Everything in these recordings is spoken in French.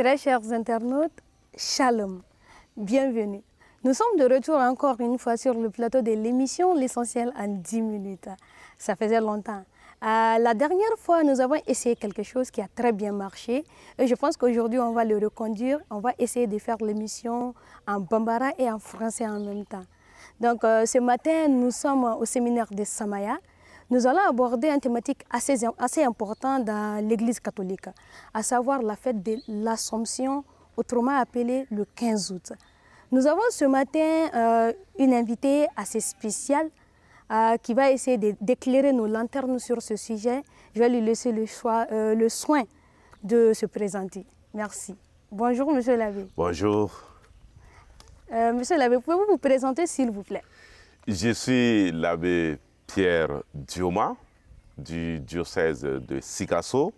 Très chers internautes, shalom, bienvenue. Nous sommes de retour encore une fois sur le plateau de l'émission L'essentiel en 10 minutes. Ça faisait longtemps. La dernière fois, nous avons essayé quelque chose qui a très bien marché et je pense qu'aujourd'hui, on va le reconduire. On va essayer de faire l'émission en bambara et en français en même temps. Donc, ce matin, nous sommes au séminaire de Samaya. Nous allons aborder une thématique assez importante dans l'Église catholique, à savoir la fête de l'Assomption, autrement appelée le 15 août. Nous avons ce matin une invitée assez spéciale qui va essayer d'éclairer nos lanternes sur ce sujet. Je vais lui laisser le soin de se présenter. Merci. Bonjour, Monsieur l'abbé. Bonjour. Monsieur l'abbé, pouvez-vous vous présenter, s'il vous plaît? Je suis l'abbé Pierre Dioma du diocèse de Sikasso,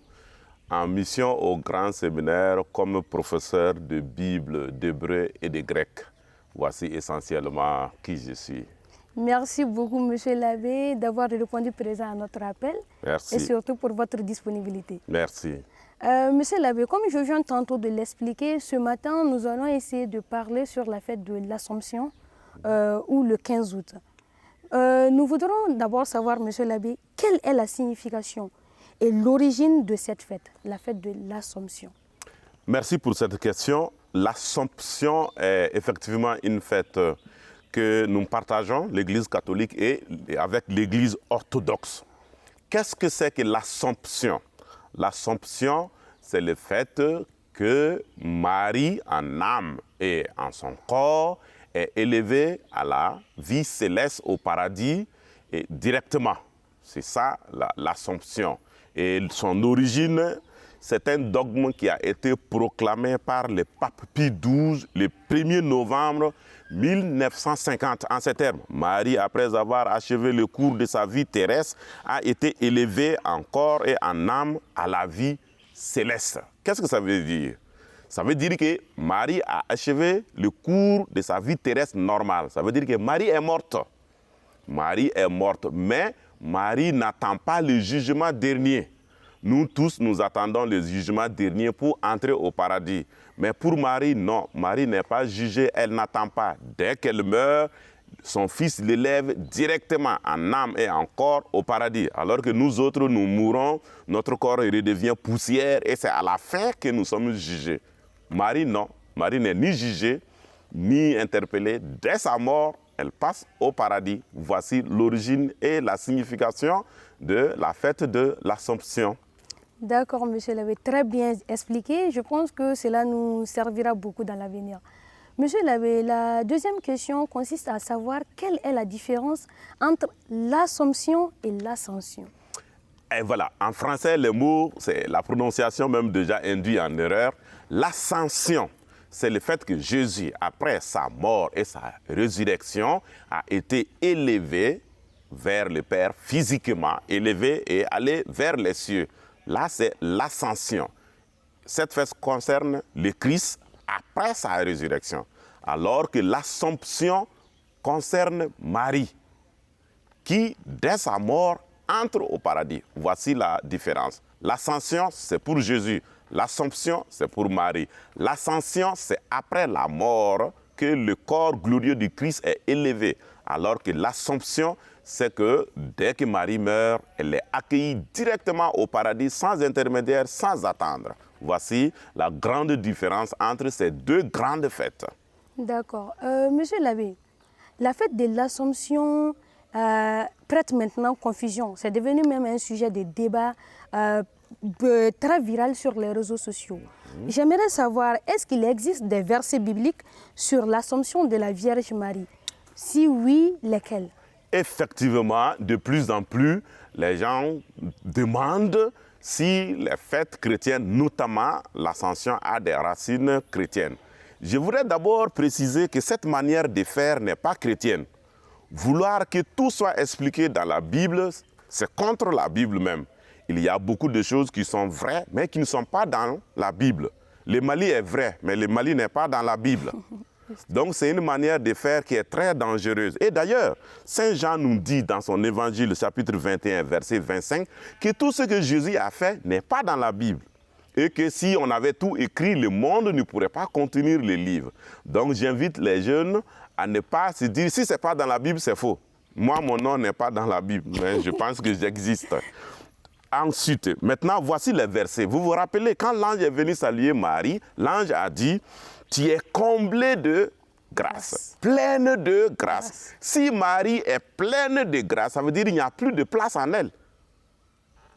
en mission au grand séminaire comme professeur de Bible, d'hébreu et de grec. Voici essentiellement qui je suis. Merci beaucoup, Monsieur l'abbé, d'avoir répondu présent à notre appel. Merci. Et surtout pour votre disponibilité. Merci. Monsieur l'abbé, comme je viens tantôt de l'expliquer, ce matin, nous allons essayer de parler sur la fête de l'Assomption ou le 15 août. Nous voudrons d'abord savoir, Monsieur l'abbé, quelle est la signification et l'origine de cette fête, la fête de l'Assomption. Merci pour cette question. L'Assomption est effectivement une fête que nous partageons, l'Église catholique et avec l'Église orthodoxe. Qu'est-ce que c'est que l'Assomption? L'Assomption, c'est le fait que Marie, en âme et en son corps, est élevée à la vie céleste au paradis et directement. C'est ça l'Assomption. Et son origine, c'est un dogme qui a été proclamé par le pape Pie XII le 1er novembre 1950. En ces termes, Marie, après avoir achevé le cours de sa vie terrestre, a été élevée en corps et en âme à la vie céleste. Qu'est-ce que ça veut dire? Ça veut dire que Marie a achevé le cours de sa vie terrestre normale. Ça veut dire que Marie est morte. Marie est morte, mais Marie n'attend pas le jugement dernier. Nous tous, nous attendons le jugement dernier pour entrer au paradis. Mais pour Marie, non. Marie n'est pas jugée, elle n'attend pas. Dès qu'elle meurt, son fils l'élève directement en âme et en corps au paradis. Alors que nous autres, nous mourons, notre corps redevient poussière et c'est à la fin que nous sommes jugés. Marie, non. Marie n'est ni jugée, ni interpellée. Dès sa mort, elle passe au paradis. Voici l'origine et la signification de la fête de l'Assomption. D'accord, Monsieur l'abbé, très bien expliqué. Je pense que cela nous servira beaucoup dans l'avenir. Monsieur l'abbé, la deuxième question consiste à savoir quelle est la différence entre l'Assomption et l'Ascension. Et voilà, en français, le mot, c'est la prononciation même déjà induit en erreur. L'ascension, c'est le fait que Jésus, après sa mort et sa résurrection, a été élevé vers le Père physiquement, élevé et allé vers les cieux. Là, c'est l'ascension. Cette fête concerne le Christ après sa résurrection, alors que l'Assomption concerne Marie, qui, dès sa mort, entre au paradis. Voici la différence. L'ascension, c'est pour Jésus. L'Assomption, c'est pour Marie. L'ascension, c'est après la mort que le corps glorieux du Christ est élevé. Alors que l'Assomption, c'est que dès que Marie meurt, elle est accueillie directement au paradis sans intermédiaire, sans attendre. Voici la grande différence entre ces deux grandes fêtes. D'accord. Monsieur l'abbé, la fête de l'Assomption prête maintenant confusion. C'est devenu même un sujet de débat très viral sur les réseaux sociaux. J'aimerais savoir, est-ce qu'il existe des versets bibliques sur l'Assomption de la Vierge Marie? Si oui, lesquels? Effectivement, de plus en plus, les gens demandent si les fêtes chrétiennes, notamment l'Ascension, a des racines chrétiennes. Je voudrais d'abord préciser que cette manière de faire n'est pas chrétienne. Vouloir que tout soit expliqué dans la Bible, c'est contre la Bible même. Il y a beaucoup de choses qui sont vraies, mais qui ne sont pas dans la Bible. Le Mali est vrai, mais le Mali n'est pas dans la Bible. Donc c'est une manière de faire qui est très dangereuse. Et d'ailleurs, Saint Jean nous dit dans son évangile, chapitre 21, verset 25, que tout ce que Jésus a fait n'est pas dans la Bible. Et que si on avait tout écrit, le monde ne pourrait pas contenir les livres. Donc j'invite les jeunes à ne pas se dire, si ce n'est pas dans la Bible, c'est faux. Moi, mon nom n'est pas dans la Bible, mais je pense que j'existe. Ensuite, maintenant, voici les versets. Vous vous rappelez, quand l'ange est venu saluer Marie, l'ange a dit, tu es comblée de grâce, pleine de grâce. Si Marie est pleine de grâce, ça veut dire qu'il n'y a plus de place en elle.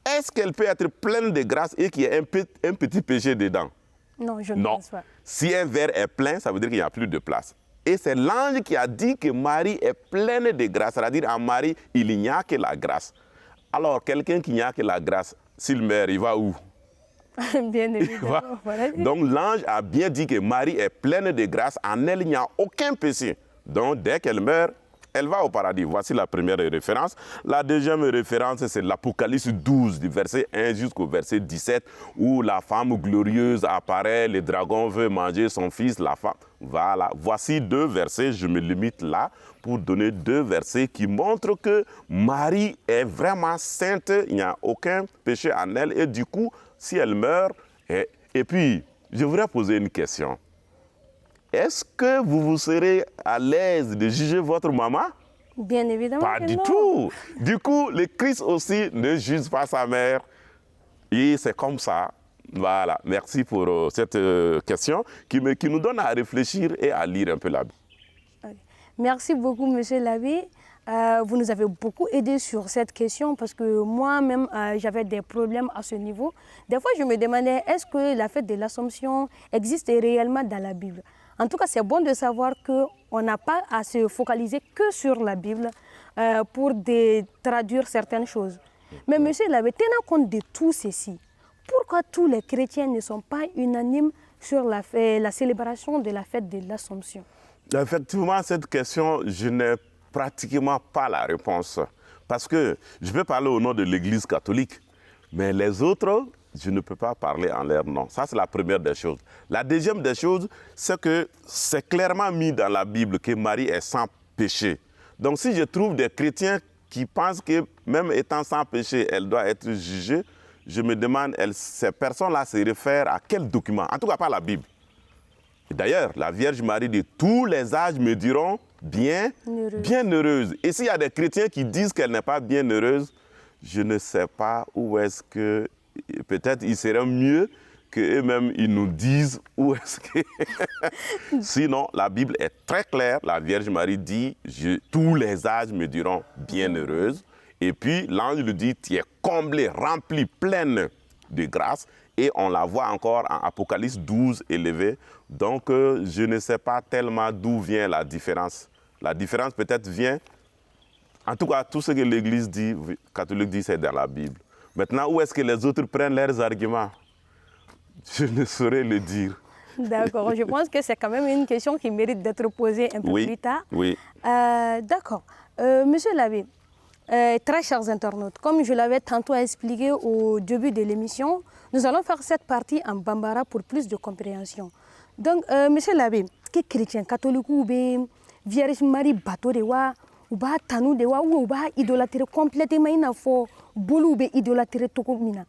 Est-ce qu'elle peut être pleine de grâce et qu'il y ait un petit péché dedans? Non, je ne pense pas. Si un verre est plein, ça veut dire qu'il n'y a plus de place. Et c'est l'ange qui a dit que Marie est pleine de grâce. C'est-à-dire en Marie, il n'y a que la grâce. Alors, quelqu'un qui n'y a que la grâce, s'il meurt, il va où? Bien évidemment. Voilà. Donc l'ange a bien dit que Marie est pleine de grâce. En elle, il n'y a aucun péché. Donc dès qu'elle meurt, elle va au paradis. Voici la première référence. La deuxième référence, c'est l'Apocalypse 12, du verset 1 jusqu'au verset 17, où la femme glorieuse apparaît, le dragon veut manger son fils, la femme. Voilà. Voici deux versets, je me limite là, pour donner deux versets qui montrent que Marie est vraiment sainte, il n'y a aucun péché en elle, et du coup, si elle meurt, et puis, je voudrais poser une question. Est-ce que vous serez à l'aise de juger votre maman? Bien évidemment. Pas du tout. Du coup, le Christ aussi ne juge pas sa mère. Et c'est comme ça. Voilà. Merci pour cette question qui nous donne à réfléchir et à lire un peu la Bible. Merci beaucoup, monsieur l'abbé. Vous nous avez beaucoup aidé sur cette question parce que moi-même, j'avais des problèmes à ce niveau. Des fois, je me demandais, est-ce que la fête de l'Assomption existe réellement dans la Bible? En tout cas, c'est bon de savoir qu'on n'a pas à se focaliser que sur la Bible pour traduire certaines choses. Mais monsieur l'abbé, tenant compte de tout ceci, pourquoi tous les chrétiens ne sont pas unanimes sur la célébration de la fête de l'Assomption? Effectivement, cette question, je n'ai pratiquement pas la réponse. Parce que je peux parler au nom de l'Église catholique, mais les autres, je ne peux pas parler en leur nom. Ça, c'est la première des choses. La deuxième des choses, c'est que c'est clairement mis dans la Bible que Marie est sans péché. Donc, si je trouve des chrétiens qui pensent que même étant sans péché, elle doit être jugée, je me demande, ces personnes-là se réfèrent à quel document? En tout cas, pas la Bible. D'ailleurs, la Vierge Marie dit, tous les âges me diront bien heureuse. Et s'il y a des chrétiens qui disent qu'elle n'est pas bien heureuse, je ne sais pas où est-ce que, peut-être il serait mieux qu'eux-mêmes ils nous disent où est-ce que... Sinon, la Bible est très claire. La Vierge Marie dit, tous les âges me diront bien heureuse. Et puis, l'ange lui dit, tu es comblée, remplie, pleine de grâce. Et on la voit encore en Apocalypse 12 élevé. Donc, je ne sais pas tellement d'où vient la différence. La différence peut-être vient... En tout cas, tout ce que l'Église dit, catholique dit, c'est dans la Bible. Maintenant, où est-ce que les autres prennent leurs arguments? Je ne saurais le dire. D'accord, je pense que c'est quand même une question qui mérite d'être posée un peu plus tard. Oui. D'accord. Monsieur l'abbé, très chers internautes, comme je l'avais tantôt expliqué au début de l'émission, nous allons faire cette partie en bambara pour plus de compréhension. Donc, monsieur l'abbé, que chrétien catholique ou bien Vierge Marie bateau de wa ou ba tanu de wa ou ba idolâtrer complètement ina fo bolu be idolâtrer toko mina.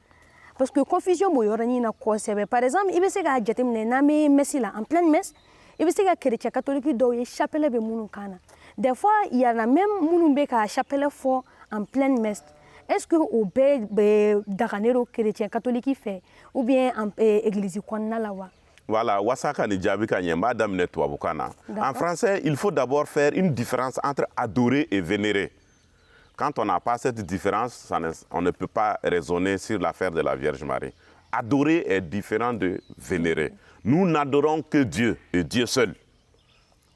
Parce que confusion mo yorani na ko sebe. Par exemple, il be se ga jatemne na me messi là en pleine messe, il be se ga chrétien catholique do ye chapelle be munu kana. Des fois, il y en a même munu be ka chapelle fort en pleine messe. Est-ce que au be daganero chrétien catholique fait ou bien en église konna la wa? Voilà, wasaka ni jabika nyemba damne tuabukana. En français, il faut d'abord faire une différence entre adorer et vénérer. Quand on n'a pas cette différence, on ne peut pas raisonner sur l'affaire de la Vierge Marie. Adorer est différent de vénérer. Nous n'adorons que Dieu et Dieu seul.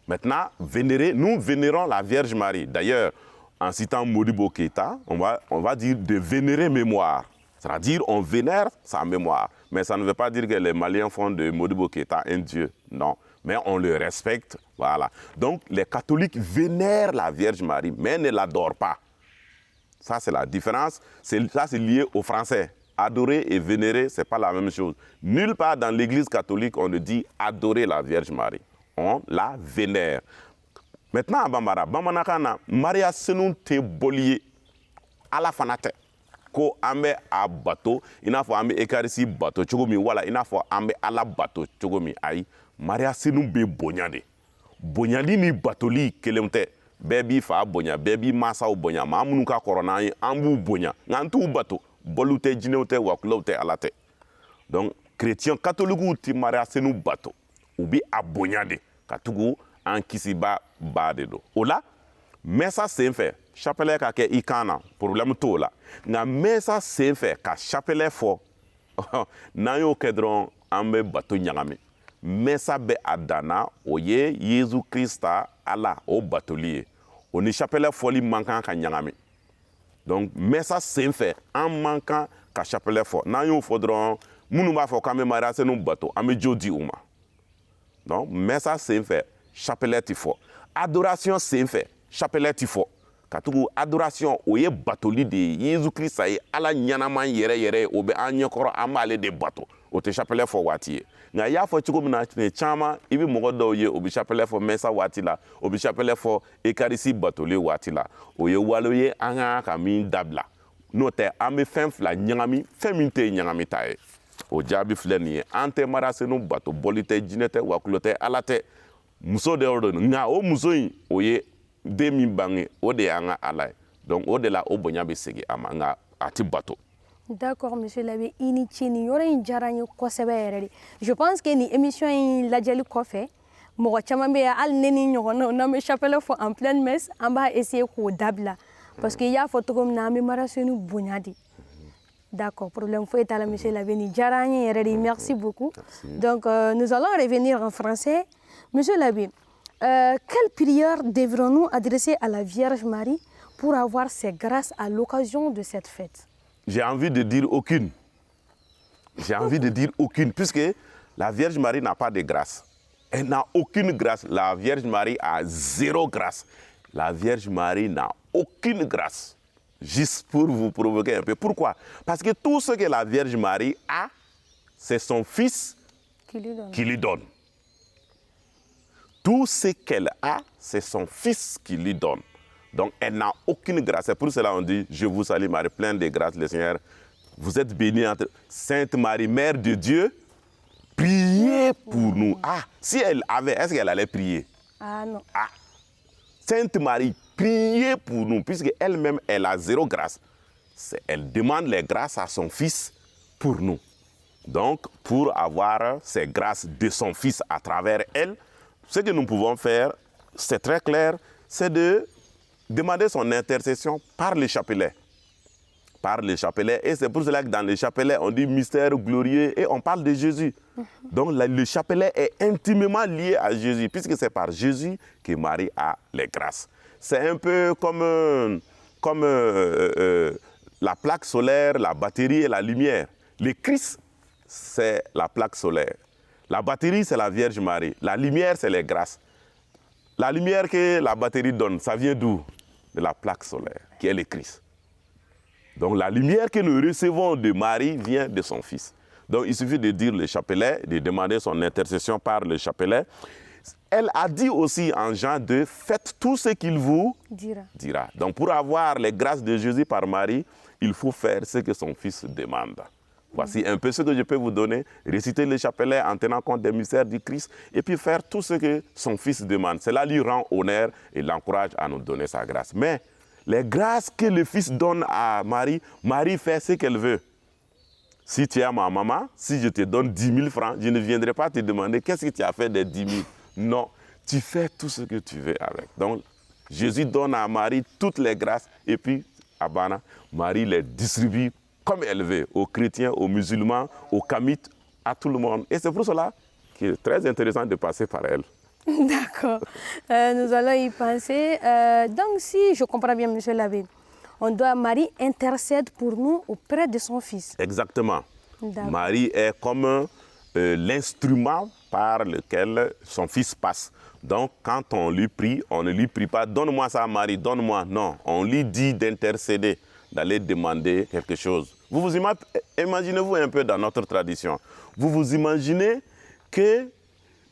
Maintenant, vénérer, nous vénérons la Vierge Marie. D'ailleurs, en citant Modibo Keïta, on va dire de vénérer mémoire. C'est-à-dire on vénère sa mémoire. Mais ça ne veut pas dire que les Maliens font de Modibo Keïta un Dieu. Non. Mais on le respecte. Voilà. Donc les catholiques vénèrent la Vierge Marie, mais ne l'adorent pas. Ça, c'est la différence. Ça, c'est lié au français. Adorer et vénérer, ce n'est pas la même chose. Nulle part dans l'Église catholique, on ne dit adorer la Vierge Marie. On la vénère. Maintenant, à Bambara, Bambanakana, Maria Senun te bolier à la fanate. ko an bɛ a bato i n'a fɔ an bɛ ekarisi bato cogo min wala i n'a fɔ an bɛ ala bato cogo min ayi mariya sinu bɛ bonya de bonyali ni batoli kelen tɛ bɛɛ b'i fa bonya bɛɛ b'i mansaw bonya maa minnu ka kɔrɔ n'an ye an b'u bonya nka an t'u bato bɔliw tɛ jinɛw tɛ wakulaw tɛ ala tɛ donc chrétien katolikiw ti mariya sinu bato u bɛ a bonya de ka tugu an kisiba ba de don o la mɛsa sen fɛ chapelɛ ka kɛ i kan na problème t'o la nka mɛsa sen fɛ ka chapelɛ fɔ n'an y'o kɛ dɔrɔn an bɛ bato ɲagami mɛsa bɛ a danna o ye yezu krista ala o batoli ye o ni chapelɛ fɔli man kan ka ɲagami donc mɛsa sen fɛ an man kan ka chapelɛ fɔ n'an y'o fɔ dɔrɔn minnu b'a fɔ k'an bɛ mariya senu bato an bɛ jo di u ma donc mɛsa sen fɛ chapelɛ ti fɔ adoration sen fɛ chapelɛ ti fɔ ka tugu adoration o ye batoli de ye yezu krista ye ala ɲɛnaman yɛrɛ yɛrɛ ye o bɛ an ɲɛkɔrɔ an b'ale de bato o tɛ chapelɛ fɔ waati ye nka i y'a fɔ cogo min na tile caman i bɛ mɔgɔ dɔw ye o bɛ chapelɛ fɔ mɛsa waati la o bɛ chapelɛ fɔ ekarisi batoli waati la o ye walo ye an kan ka min dabila n'o tɛ an bɛ fɛn fila ɲagami fɛn min tɛ ɲagami ta ye o jaabi filɛ nin ye an tɛ mariya senu bato bɔli tɛ jinɛ tɛ wakulo tɛ ala tɛ muso de y'o don nka o muso in o ye den min bange o de y'an ka ala ye donc o de la o bonya bɛ segin a ma nka a ti bato. D'accord, monsieur l'abbé, i ni ce nin yɔrɔ in diyara n ye kosɛbɛ yɛrɛ de. Je pense que nin émission in lajɛli kɔfɛ mɔgɔ caman bɛ yan hali ne ni ɲɔgɔnnaw n'an bɛ chapelle fɔ en pleine messe an b'a essayer k'o dabila parce que i y'a fɔ cogo min na an bɛ mariya senu bonya de. D'accord, problème foyi t'a la monsieur l'abbé, nin diyara n ye yɛrɛ de, merci beaucoup. Merci. Donc nous allons revenir en français. Monsieur l'abbé, quelle prière devrons-nous adresser à la Vierge Marie pour avoir ses grâces à l'occasion de cette fête? J'ai envie de dire aucune. J'ai envie de dire aucune, puisque la Vierge Marie n'a pas de grâce. Elle n'a aucune grâce. La Vierge Marie a zéro grâce. La Vierge Marie n'a aucune grâce. Juste pour vous provoquer un peu. Pourquoi? Parce que tout ce que la Vierge Marie a, c'est son Fils qui lui donne. Tout ce qu'elle a, c'est son Fils qui lui donne. Donc, elle n'a aucune grâce. C'est pour cela qu'on dit, je vous salue Marie, pleine de grâce, le Seigneur. Vous êtes bénie entre Sainte Marie, Mère de Dieu. Priez pour nous. Ah, si elle avait, est-ce qu'elle allait prier? Ah non. Ah, Sainte Marie, priez pour nous, puisqu'elle-même, elle a zéro grâce. Elle demande les grâces à son Fils pour nous. Donc, pour avoir ces grâces de son Fils à travers elle, ce que nous pouvons faire, c'est très clair, c'est de demander son intercession par le chapelet. Par le chapelet. Et c'est pour cela que dans le chapelet, on dit mystère glorieux et on parle de Jésus. Donc le chapelet est intimement lié à Jésus, puisque c'est par Jésus que Marie a les grâces. C'est un peu comme la plaque solaire, la batterie et la lumière. Le Christ, c'est la plaque solaire. La batterie, c'est la Vierge Marie. La lumière, c'est les grâces. La lumière que la batterie donne, ça vient d'où? De la plaque solaire, qui est le Christ. Donc la lumière que nous recevons de Marie vient de son Fils. Donc il suffit de dire le chapelet, de demander son intercession par le chapelet. Elle a dit aussi en Jean 2, faites tout ce qu'il vous dira. Donc pour avoir les grâces de Jésus par Marie, il faut faire ce que son Fils demande. Voici un peu ce que je peux vous donner. Réciter le chapelet en tenant compte des mystères du Christ et puis faire tout ce que son Fils demande. Cela lui rend honneur et l'encourage à nous donner sa grâce. Mais les grâces que le Fils donne à Marie, Marie fait ce qu'elle veut. Si tu es ma maman, si je te donne 10 000 francs, je ne viendrai pas te demander qu'est-ce que tu as fait des 10 000. Non, tu fais tout ce que tu veux avec. Donc, Jésus donne à Marie toutes les grâces et puis, à Bana, Marie les distribue comme elle veut, aux chrétiens, aux musulmans, aux kamites, à tout le monde. Et c'est pour cela qu'il est très intéressant de passer par elle. D'accord. Nous allons y penser. Donc, si je comprends bien, monsieur l'abbé, Marie intercède pour nous auprès de son Fils. Exactement. Marie est comme l'instrument par lequel son Fils passe. Donc, quand on lui prie, on ne lui prie pas « Donne-moi ça, Marie, donne-moi ». Non, on lui dit d'intercéder, d'aller demander quelque chose. Imaginez-vous un peu dans notre tradition. Vous vous imaginez que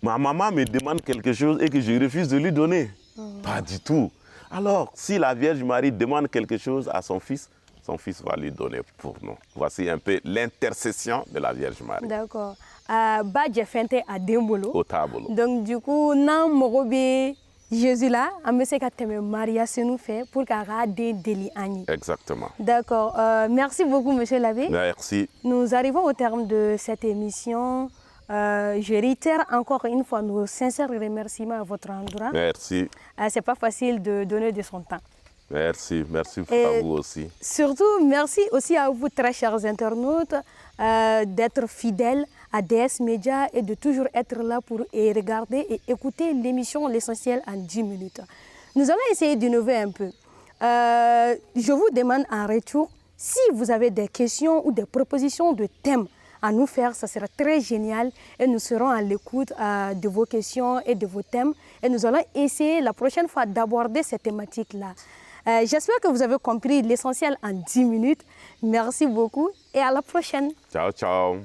ma maman me demande quelque chose et que je refuse de lui donner? Pas du tout. Alors, si la Vierge Marie demande quelque chose à son Fils son Fils va lui donner pour nous. Voici un peu l'intercession de la Vierge Marie. D'accord. Badje fente à Dembolo. Au tableau. Donc du coup, nan morobe Jésus là, on me sait que Maria se nous fait pour qu'elle des délits ani. Exactement. D'accord. Merci beaucoup, Monsieur l'abbé. Merci. Nous arrivons au terme de cette émission. Je réitère encore une fois nos sincères remerciements à votre endroit. Merci. C'est pas facile de donner de son temps. Merci, merci à vous aussi. Surtout, merci aussi à vous, très chers internautes, d'être fidèles à DS Média et de toujours être là pour regarder et écouter l'émission L'Essentiel en 10 minutes. Nous allons essayer d'innover un peu. Je vous demande en retour, si vous avez des questions ou des propositions de thèmes à nous faire, ça sera très génial et nous serons à l'écoute de vos questions et de vos thèmes et nous allons essayer la prochaine fois d'aborder ces thématiques-là. J'espère que vous avez compris l'essentiel en 10 minutes. Merci beaucoup et à la prochaine. Ciao, ciao.